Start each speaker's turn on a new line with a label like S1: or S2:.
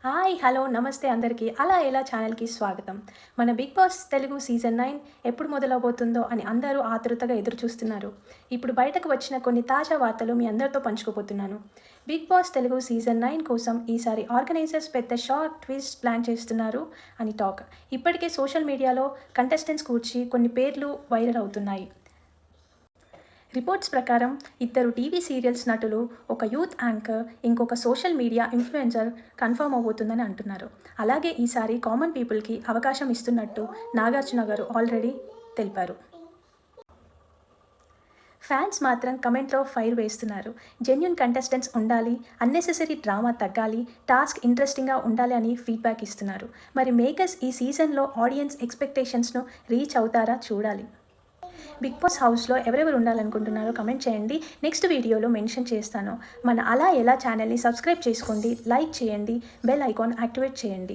S1: Hi hello నమస్తే అందరికీ అలా ఎలా ఛానల్కి స్వాగతం. మన బిగ్ బాస్ తెలుగు సీజన్ 9 ఎప్పుడు మొదలవబోతుందో అని అందరూ ఆతృతగా ఎదురు చూస్తున్నారు. ఇప్పుడు బయటకు వచ్చిన కొన్ని తాజా వార్తలు మీ అందరితో పంచుకోబోతున్నాను. బిగ్ బాస్ తెలుగు సీజన్ 9 కోసం ఈసారి ఆర్గనైజర్స్ పెద్ద షాక్ ట్విస్ట్ ప్లాన్ చేస్తున్నారు అని టాక్. ఇప్పటికే సోషల్ మీడియాలో కంటెస్టెంట్స్ కూర్చి కొన్ని పేర్లు వైరల్ అవుతున్నాయి. రిపోర్ట్స్ ప్రకారం ఇద్దరు టీవీ సీరియల్స్ నటులు, ఒక యూత్ యాంకర్, ఇంకొక సోషల్ మీడియా ఇన్ఫ్లుయెన్సర్ కన్ఫర్మ్ అవబోతుందని అంటున్నారు. అలాగే ఈసారి కామన్ పీపుల్కి అవకాశం ఇస్తున్నట్టు నాగార్జున గారు ఆల్రెడీ తెలిపారు. ఫ్యాన్స్ మాత్రం కమెంట్లో ఫైర్ వేస్తున్నారు. జెన్యూన్ కంటెస్టెంట్స్ ఉండాలి, అన్నెసెసరీ డ్రామా తగ్గాలి, టాస్క్ ఇంట్రెస్టింగ్గా ఉండాలి అని ఫీడ్బ్యాక్ ఇస్తున్నారు. మరి మేకర్స్ ఈ సీజన్లో ఆడియన్స్ ఎక్స్పెక్టేషన్స్ను రీచ్ అవుతారా చూడాలి. బిగ్ బాస్ హౌస్లో ఎవరెవరు ఉండాలనుకుంటున్నారో కమెంట్ చేయండి. నెక్స్ట్ వీడియోలో మెన్షన్ చేస్తాను. మన అలా ఎలా ఛానల్ని సబ్స్క్రైబ్ చేసుకోండి, లైక్ చేయండి, బెల్ ఐకాన్ యాక్టివేట్ చేయండి.